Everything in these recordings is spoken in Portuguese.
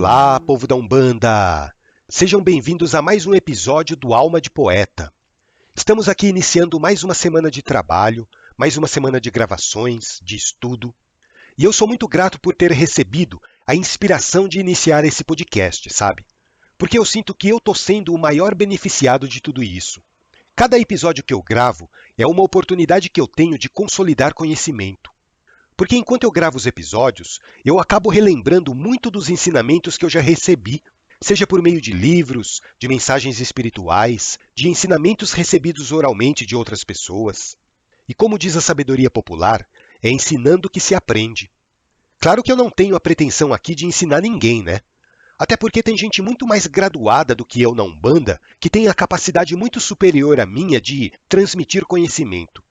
Olá, povo da Umbanda! Sejam bem-vindos a mais um episódio do Alma de Poeta. Estamos aqui iniciando mais uma semana de trabalho, mais uma semana de gravações, de estudo. E eu sou muito grato por ter recebido a inspiração de iniciar esse podcast, sabe? Porque eu sinto que eu estou sendo o maior beneficiado de tudo isso. Cada episódio que eu gravo é uma oportunidade que eu tenho de consolidar conhecimento. Porque enquanto eu gravo os episódios, eu acabo relembrando muito dos ensinamentos que eu já recebi, seja por meio de livros, de mensagens espirituais, de ensinamentos recebidos oralmente de outras pessoas. E como diz a sabedoria popular, é ensinando que se aprende. Claro que eu não tenho a pretensão aqui de ensinar ninguém, né? Até porque tem gente muito mais graduada do que eu na Umbanda, que tem a capacidade muito superior à minha de transmitir conhecimento.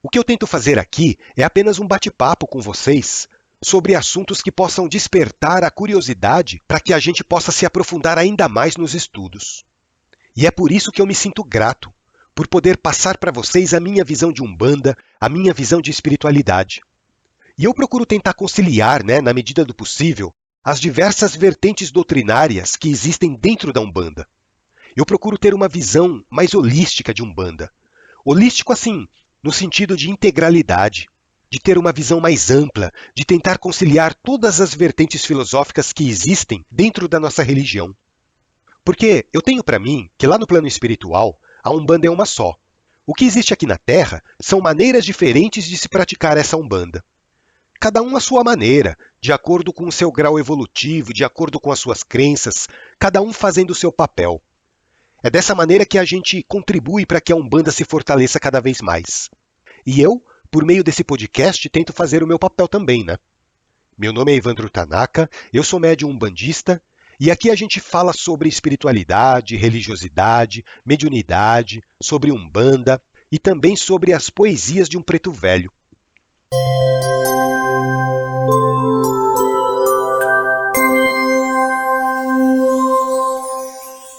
O que eu tento fazer aqui é apenas um bate-papo com vocês sobre assuntos que possam despertar a curiosidade para que a gente possa se aprofundar ainda mais nos estudos. E é por isso que eu me sinto grato, por poder passar para vocês a minha visão de Umbanda, a minha visão de espiritualidade. E eu procuro tentar conciliar, na medida do possível, as diversas vertentes doutrinárias que existem dentro da Umbanda. Eu procuro ter uma visão mais holística de Umbanda. Holístico assim, no sentido de integralidade, de ter uma visão mais ampla, de tentar conciliar todas as vertentes filosóficas que existem dentro da nossa religião. Porque eu tenho para mim que lá no plano espiritual, a Umbanda é uma só. O que existe aqui na Terra são maneiras diferentes de se praticar essa Umbanda. Cada um à sua maneira, de acordo com o seu grau evolutivo, de acordo com as suas crenças, cada um fazendo o seu papel. É dessa maneira que a gente contribui para que a Umbanda se fortaleça cada vez mais. E eu, por meio desse podcast, tento fazer o meu papel também, né? Meu nome é Evandro Tanaka, eu sou médium umbandista, e aqui a gente fala sobre espiritualidade, religiosidade, mediunidade, sobre Umbanda e também sobre as poesias de um preto velho.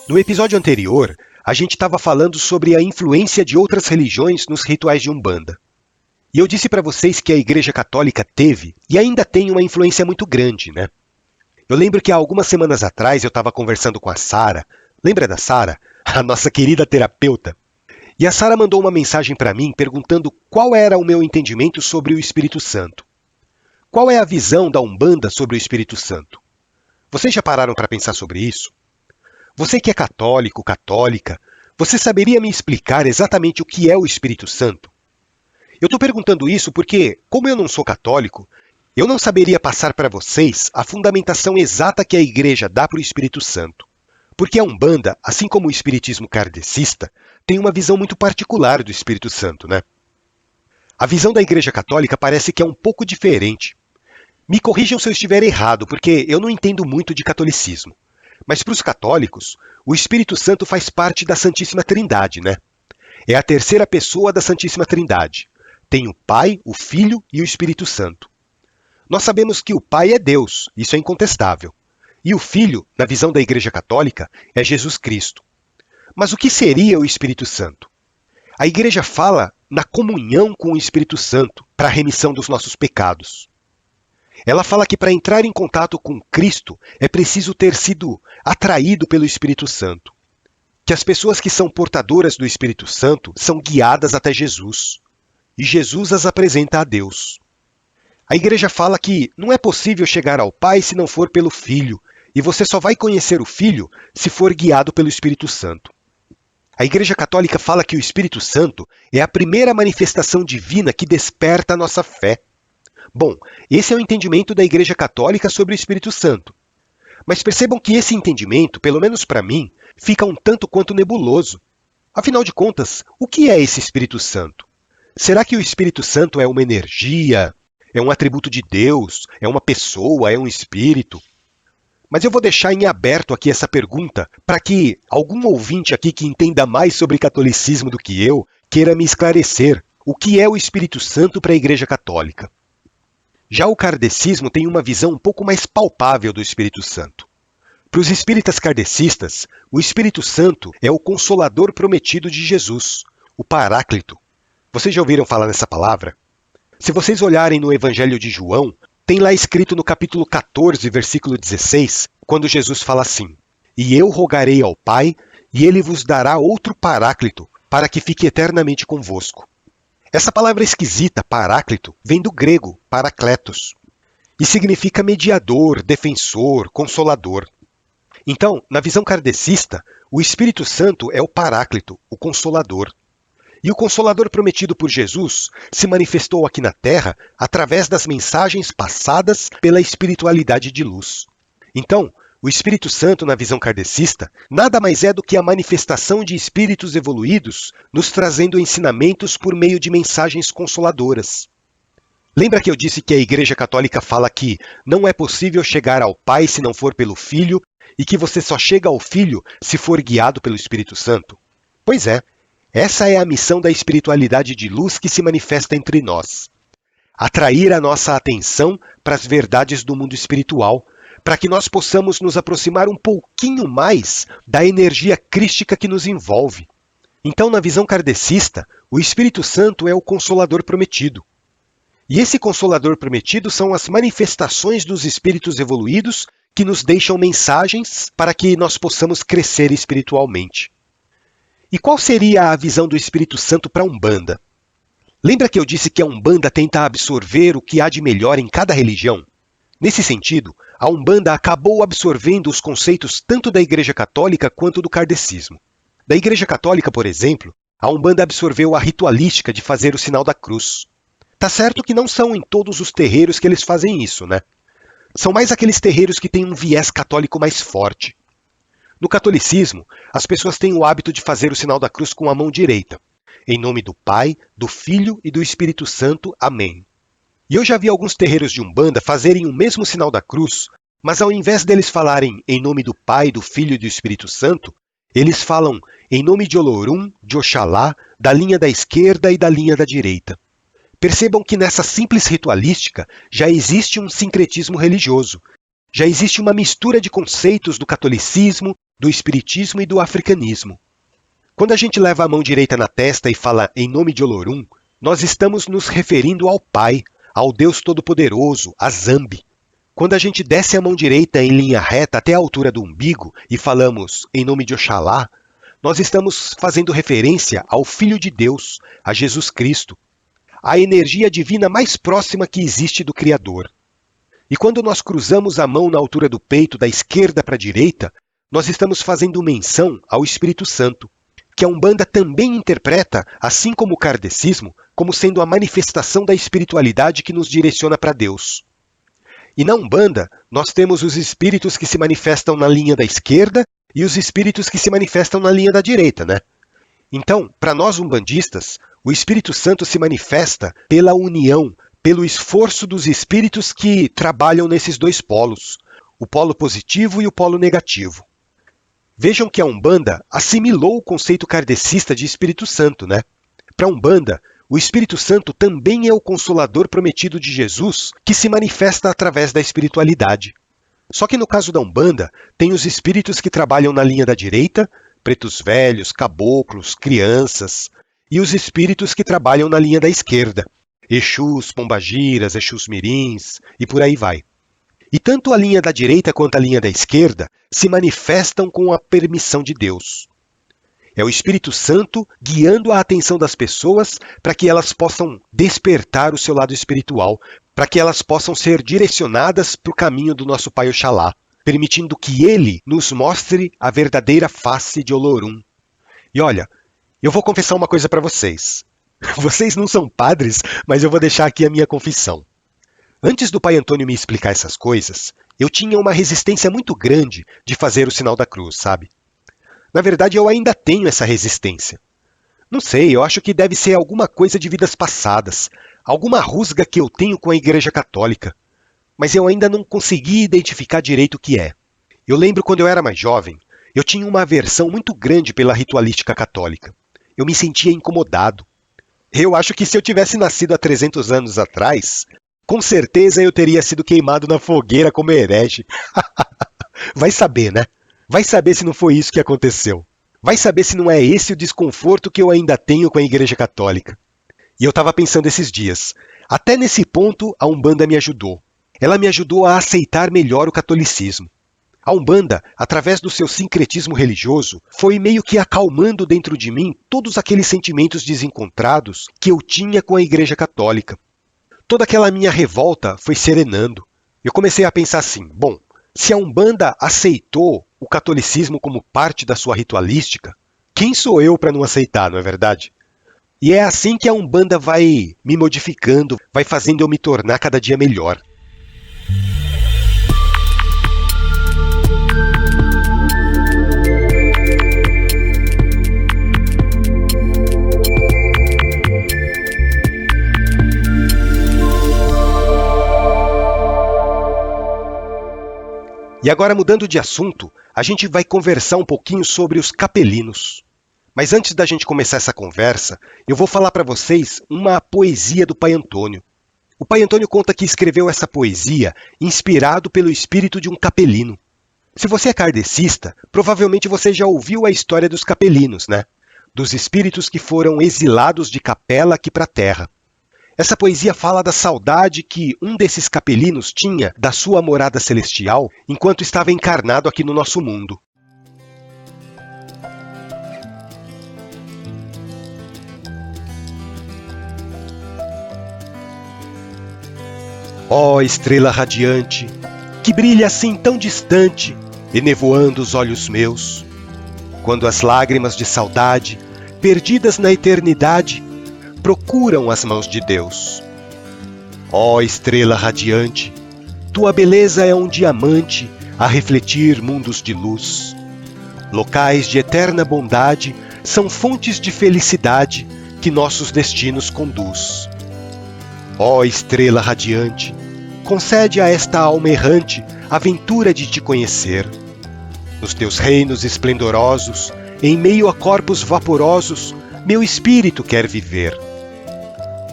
No episódio anterior, a gente estava falando sobre a influência de outras religiões nos rituais de Umbanda. E eu disse para vocês que a Igreja Católica teve e ainda tem uma influência muito grande, né? Eu lembro que há algumas semanas atrás eu estava conversando com a Sara. Lembra da Sara? A nossa querida terapeuta. E a Sara mandou uma mensagem para mim perguntando qual era o meu entendimento sobre o Espírito Santo. Qual é a visão da Umbanda sobre o Espírito Santo? Vocês já pararam para pensar sobre isso? Você que é católico, católica, você saberia me explicar exatamente o que é o Espírito Santo? Eu estou perguntando isso porque, como eu não sou católico, eu não saberia passar para vocês a fundamentação exata que a Igreja dá para o Espírito Santo. Porque a Umbanda, assim como o Espiritismo kardecista, tem uma visão muito particular do Espírito Santo, né? A visão da Igreja Católica parece que é um pouco diferente. Me corrijam se eu estiver errado, porque eu não entendo muito de catolicismo. Mas para os católicos, o Espírito Santo faz parte da Santíssima Trindade, né? É a terceira pessoa da Santíssima Trindade. Tem o Pai, o Filho e o Espírito Santo. Nós sabemos que o Pai é Deus, isso é incontestável. E o Filho, na visão da Igreja Católica, é Jesus Cristo. Mas o que seria o Espírito Santo? A Igreja fala na comunhão com o Espírito Santo para a remissão dos nossos pecados. Ela fala que para entrar em contato com Cristo é preciso ter sido atraído pelo Espírito Santo. Que as pessoas que são portadoras do Espírito Santo são guiadas até Jesus. E Jesus as apresenta a Deus. A Igreja fala que não é possível chegar ao Pai se não for pelo Filho, e você só vai conhecer o Filho se for guiado pelo Espírito Santo. A Igreja Católica fala que o Espírito Santo é a primeira manifestação divina que desperta a nossa fé. Bom, esse é o entendimento da Igreja Católica sobre o Espírito Santo. Mas percebam que esse entendimento, pelo menos para mim, fica um tanto quanto nebuloso. Afinal de contas, o que é esse Espírito Santo? Será que o Espírito Santo é uma energia? É um atributo de Deus? É uma pessoa? É um espírito? Mas eu vou deixar em aberto aqui essa pergunta para que algum ouvinte aqui que entenda mais sobre catolicismo do que eu queira me esclarecer o que é o Espírito Santo para a Igreja Católica. Já o kardecismo tem uma visão um pouco mais palpável do Espírito Santo. Para os espíritas kardecistas, o Espírito Santo é o Consolador prometido de Jesus, o Paráclito. Vocês já ouviram falar nessa palavra? Se vocês olharem no Evangelho de João, Tem lá escrito no capítulo 14, versículo 16, quando Jesus fala assim: "E eu rogarei ao Pai, e ele vos dará outro paráclito, para que fique eternamente convosco." Essa palavra esquisita, paráclito, vem do grego, parakletos, e significa mediador, defensor, consolador. Então, na visão kardecista, o Espírito Santo é o paráclito, o consolador. E o Consolador prometido por Jesus se manifestou aqui na Terra através das mensagens passadas pela espiritualidade de luz. Então, o Espírito Santo, na visão kardecista, nada mais é do que a manifestação de espíritos evoluídos nos trazendo ensinamentos por meio de mensagens consoladoras. Lembra que eu disse que a Igreja Católica fala que não é possível chegar ao Pai se não for pelo Filho e que você só chega ao Filho se for guiado pelo Espírito Santo? Pois é. Essa é a missão da espiritualidade de luz que se manifesta entre nós. Atrair a nossa atenção para as verdades do mundo espiritual, para que nós possamos nos aproximar um pouquinho mais da energia crística que nos envolve. Então, na visão kardecista, o Espírito Santo é o Consolador prometido. E esse Consolador prometido são as manifestações dos espíritos evoluídos que nos deixam mensagens para que nós possamos crescer espiritualmente. E qual seria a visão do Espírito Santo para a Umbanda? Lembra que eu disse que a Umbanda tenta absorver o que há de melhor em cada religião? Nesse sentido, a Umbanda acabou absorvendo os conceitos tanto da Igreja Católica quanto do kardecismo. Da Igreja Católica, por exemplo, a Umbanda absorveu a ritualística de fazer o sinal da cruz. Tá certo que não são em todos os terreiros que eles fazem isso, né? São mais aqueles terreiros que têm um viés católico mais forte. No catolicismo, as pessoas têm o hábito de fazer o sinal da cruz com a mão direita. Em nome do Pai, do Filho e do Espírito Santo. Amém. E eu já vi alguns terreiros de Umbanda fazerem o mesmo sinal da cruz, mas ao invés deles falarem em nome do Pai, do Filho e do Espírito Santo, eles falam em nome de Olorum, de Oxalá, da linha da esquerda e da linha da direita. Percebam que nessa simples ritualística já existe um sincretismo religioso. Já existe uma mistura de conceitos do catolicismo, do espiritismo e do africanismo. Quando a gente leva a mão direita na testa e fala em nome de Olorum, nós estamos nos referindo ao Pai, ao Deus Todo-Poderoso, a Zambi. Quando a gente desce a mão direita em linha reta até a altura do umbigo e falamos em nome de Oxalá, nós estamos fazendo referência ao Filho de Deus, a Jesus Cristo, a energia divina mais próxima que existe do Criador. E quando nós cruzamos a mão na altura do peito da esquerda para a direita, nós estamos fazendo menção ao Espírito Santo, que a Umbanda também interpreta, assim como o kardecismo, como sendo a manifestação da espiritualidade que nos direciona para Deus. E na Umbanda, nós temos os espíritos que se manifestam na linha da esquerda e os espíritos que se manifestam na linha da direita, né? Então, para nós umbandistas, o Espírito Santo se manifesta pela união, pelo esforço dos espíritos que trabalham nesses dois polos, o polo positivo e o polo negativo. Vejam que a Umbanda assimilou o conceito kardecista de Espírito Santo, né? Para a Umbanda, o Espírito Santo também é o Consolador prometido de Jesus que se manifesta através da espiritualidade. Só que no caso da Umbanda, tem os espíritos que trabalham na linha da direita, pretos velhos, caboclos, crianças, e os espíritos que trabalham na linha da esquerda, Exus, Pombagiras, Exus Mirins e por aí vai. E tanto a linha da direita quanto a linha da esquerda se manifestam com a permissão de Deus. É o Espírito Santo guiando a atenção das pessoas para que elas possam despertar o seu lado espiritual, para que elas possam ser direcionadas para o caminho do nosso Pai Oxalá, permitindo que Ele nos mostre a verdadeira face de Olorum. E olha, eu vou confessar uma coisa para vocês. Vocês não são padres, mas eu vou deixar aqui a minha confissão. Antes do Pai Antônio me explicar essas coisas, eu tinha uma resistência muito grande de fazer o sinal da cruz, sabe? Na verdade, eu ainda tenho essa resistência. Não sei, eu acho que deve ser alguma coisa de vidas passadas, alguma rusga que eu tenho com a Igreja Católica, mas eu ainda não consegui identificar direito o que é. Eu lembro quando eu era mais jovem, eu tinha uma aversão muito grande pela ritualística católica. Eu me sentia incomodado. Eu acho que se eu tivesse nascido há 300 anos atrás, com certeza eu teria sido queimado na fogueira como herege. Vai saber, né? Vai saber se não foi isso que aconteceu. Vai saber se não é esse o desconforto que eu ainda tenho com a Igreja Católica. E eu estava pensando esses dias, até nesse ponto a Umbanda me ajudou. ela me ajudou a aceitar melhor o catolicismo. A Umbanda, através do seu sincretismo religioso, foi meio que acalmando dentro de mim todos aqueles sentimentos desencontrados que eu tinha com a Igreja Católica. Toda aquela minha revolta foi serenando. Eu comecei a pensar assim, bom, se a Umbanda aceitou o catolicismo como parte da sua ritualística, quem sou eu para não aceitar, não é verdade? E é assim que a Umbanda vai me modificando, vai fazendo eu me tornar cada dia melhor. E agora, mudando de assunto, a gente vai conversar um pouquinho sobre os capelinos. Mas antes da gente começar essa conversa, eu vou falar para vocês uma poesia do Pai Antônio. O Pai Antônio conta que escreveu essa poesia inspirado pelo espírito de um capelino. Se você é kardecista, provavelmente você já ouviu a história dos capelinos, né? Dos espíritos que foram exilados de Capela aqui para a Terra. Essa poesia fala da saudade que um desses capelinos tinha da sua morada celestial enquanto estava encarnado aqui no nosso mundo. Ó estrela radiante, que brilha assim tão distante, enevoando os olhos meus, quando as lágrimas de saudade, perdidas na eternidade, procuram as mãos de Deus. Ó estrela radiante, tua beleza é um diamante a refletir mundos de luz. Locais de eterna bondade são fontes de felicidade que nossos destinos conduz. Ó estrela radiante, concede a esta alma errante a ventura de te conhecer. Nos teus reinos esplendorosos, em meio a corpos vaporosos, meu espírito quer viver.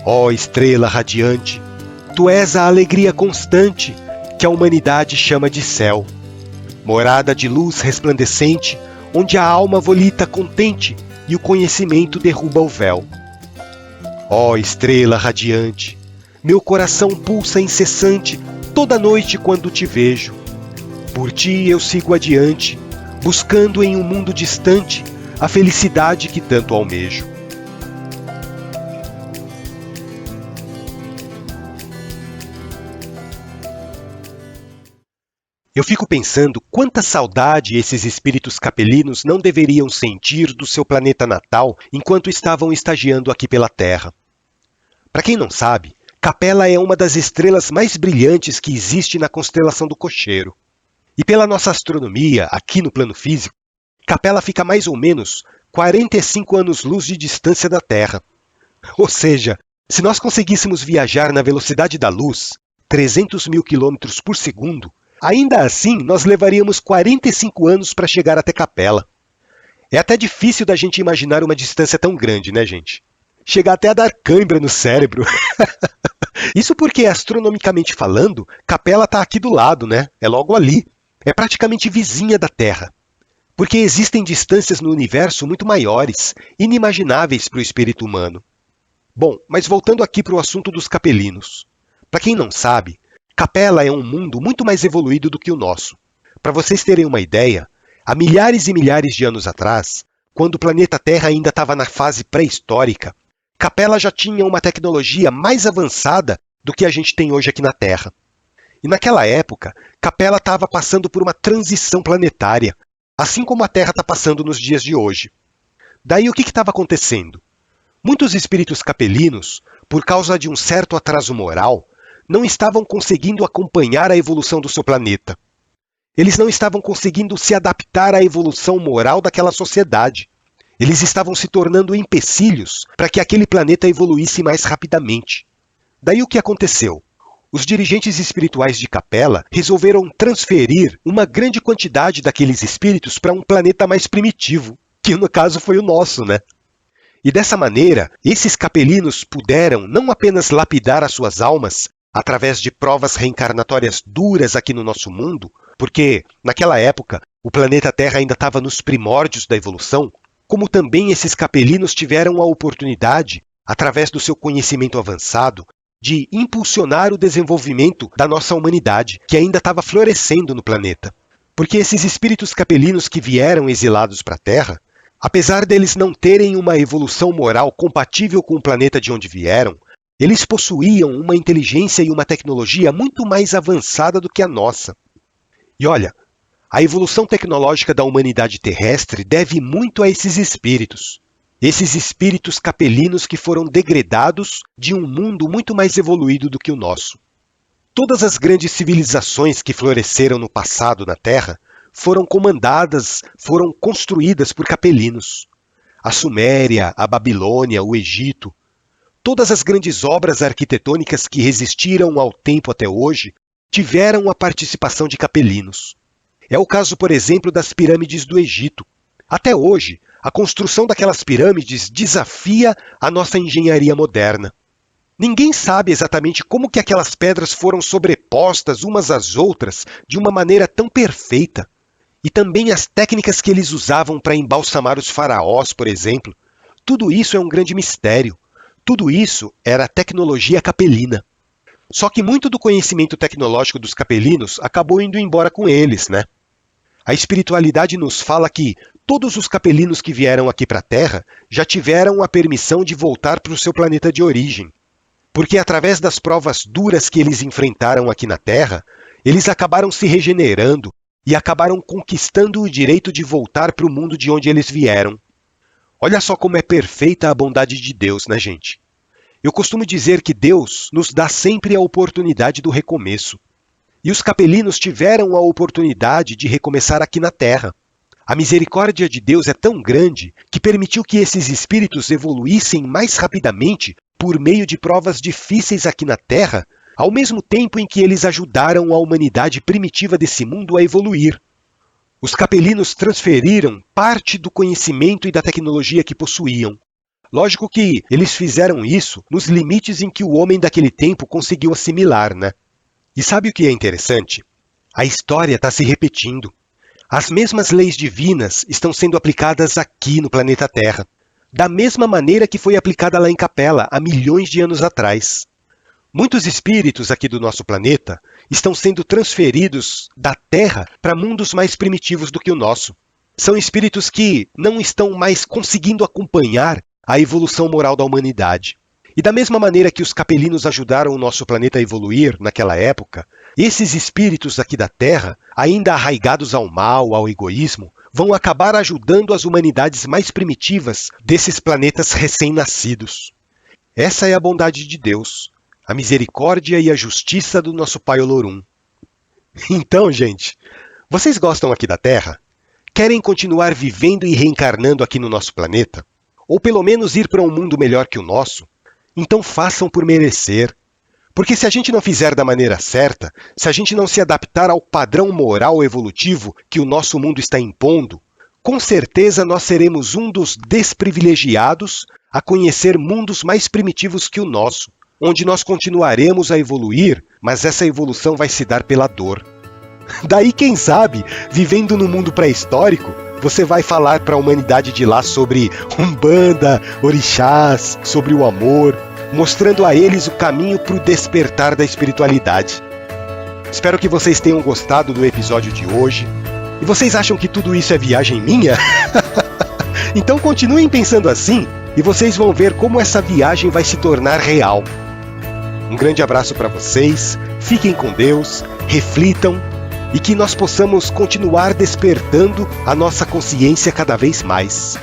Ó estrela radiante, tu és a alegria constante que a humanidade chama de céu, morada de luz resplandecente, onde a alma volita contente e o conhecimento derruba o véu. Ó estrela radiante, meu coração pulsa incessante toda noite quando te vejo. Por ti eu sigo adiante, buscando em um mundo distante a felicidade que tanto almejo. Eu fico pensando quanta saudade esses espíritos capelinos não deveriam sentir do seu planeta natal enquanto estavam estagiando aqui pela Terra. Para quem não sabe, Capela é uma das estrelas mais brilhantes que existe na constelação do Cocheiro. E pela nossa astronomia, aqui no plano físico, Capela fica mais ou menos 45 anos-luz de distância da Terra. Ou seja, se nós conseguíssemos viajar na velocidade da luz, 300 mil quilômetros por segundo, ainda assim nós levaríamos 45 anos para chegar até Capela. É até difícil da gente imaginar uma distância tão grande, né, gente? Chega até a dar cãibra no cérebro. Isso porque, astronomicamente falando, Capela está aqui do lado, né? É logo ali. É praticamente vizinha da Terra. Porque existem distâncias no universo muito maiores, inimagináveis para o espírito humano. Bom, mas voltando aqui para o assunto dos capelinos. Para quem não sabe, Capela é um mundo muito mais evoluído do que o nosso. Para vocês terem uma ideia, há milhares e milhares de anos atrás, quando o planeta Terra ainda estava na fase pré-histórica, Capela já tinha uma tecnologia mais avançada do que a gente tem hoje aqui na Terra. E naquela época, Capela estava passando por uma transição planetária, assim como a Terra está passando nos dias de hoje. Daí o que estava acontecendo? Muitos espíritos capelinos, por causa de um certo atraso moral, não estavam conseguindo acompanhar a evolução do seu planeta. Eles não estavam conseguindo se adaptar à evolução moral daquela sociedade. Eles estavam se tornando empecilhos para que aquele planeta evoluísse mais rapidamente. Daí o que aconteceu? Os dirigentes espirituais de Capela resolveram transferir uma grande quantidade daqueles espíritos para um planeta mais primitivo, que no caso foi o nosso, né? E dessa maneira, esses capelinos puderam não apenas lapidar as suas almas através de provas reencarnatórias duras aqui no nosso mundo, porque naquela época o planeta Terra ainda estava nos primórdios da evolução, como também esses capelinos tiveram a oportunidade, através do seu conhecimento avançado, de impulsionar o desenvolvimento da nossa humanidade, que ainda estava florescendo no planeta. Porque esses espíritos capelinos que vieram exilados para a Terra, apesar deles não terem uma evolução moral compatível com o planeta de onde vieram, eles possuíam uma inteligência e uma tecnologia muito mais avançada do que a nossa. E olha, a evolução tecnológica da humanidade terrestre deve muito a esses espíritos capelinos que foram degradados de um mundo muito mais evoluído do que o nosso. Todas as grandes civilizações que floresceram no passado na Terra foram comandadas, foram construídas por capelinos. A Suméria, a Babilônia, o Egito, todas as grandes obras arquitetônicas que resistiram ao tempo até hoje tiveram a participação de capelinos. É o caso, por exemplo, das pirâmides do Egito. Até hoje, a construção daquelas pirâmides desafia a nossa engenharia moderna. Ninguém sabe exatamente como que aquelas pedras foram sobrepostas umas às outras de uma maneira tão perfeita. E também as técnicas que eles usavam para embalsamar os faraós, por exemplo. Tudo isso é um grande mistério. Tudo isso era tecnologia capelina. Só que muito do conhecimento tecnológico dos capelinos acabou indo embora com eles, né? A espiritualidade nos fala que todos os capelinos que vieram aqui para a Terra já tiveram a permissão de voltar para o seu planeta de origem. Porque através das provas duras que eles enfrentaram aqui na Terra, eles acabaram se regenerando e acabaram conquistando o direito de voltar para o mundo de onde eles vieram. Olha só como é perfeita a bondade de Deus, né, gente? Eu costumo dizer que Deus nos dá sempre a oportunidade do recomeço. E os capelinos tiveram a oportunidade de recomeçar aqui na Terra. A misericórdia de Deus é tão grande que permitiu que esses espíritos evoluíssem mais rapidamente por meio de provas difíceis aqui na Terra, ao mesmo tempo em que eles ajudaram a humanidade primitiva desse mundo a evoluir. Os capelinos transferiram parte do conhecimento e da tecnologia que possuíam. Lógico que eles fizeram isso nos limites em que o homem daquele tempo conseguiu assimilar, né? E sabe o que é interessante? A história está se repetindo. As mesmas leis divinas estão sendo aplicadas aqui no planeta Terra, da mesma maneira que foi aplicada lá em Capela há milhões de anos atrás. Muitos espíritos aqui do nosso planeta estão sendo transferidos da Terra para mundos mais primitivos do que o nosso. São espíritos que não estão mais conseguindo acompanhar a evolução moral da humanidade. E da mesma maneira que os capelinos ajudaram o nosso planeta a evoluir naquela época, esses espíritos aqui da Terra, ainda arraigados ao mal, ao egoísmo, vão acabar ajudando as humanidades mais primitivas desses planetas recém-nascidos. Essa é a bondade de Deus, a misericórdia e a justiça do nosso Pai Olorum. Então, gente, vocês gostam aqui da Terra? Querem continuar vivendo e reencarnando aqui no nosso planeta? Ou pelo menos ir para um mundo melhor que o nosso? Então façam por merecer. Porque se a gente não fizer da maneira certa, se a gente não se adaptar ao padrão moral evolutivo que o nosso mundo está impondo, com certeza nós seremos um dos desprivilegiados a conhecer mundos mais primitivos que o nosso, onde nós continuaremos a evoluir, mas essa evolução vai se dar pela dor. Daí, quem sabe, vivendo no mundo pré-histórico, você vai falar para a humanidade de lá sobre Umbanda, orixás, sobre o amor, mostrando a eles o caminho para o despertar da espiritualidade. Espero que vocês tenham gostado do episódio de hoje. E vocês acham que tudo isso é viagem minha? Então continuem pensando assim e vocês vão ver como essa viagem vai se tornar real. Um grande abraço para vocês, fiquem com Deus, reflitam e que nós possamos continuar despertando a nossa consciência cada vez mais.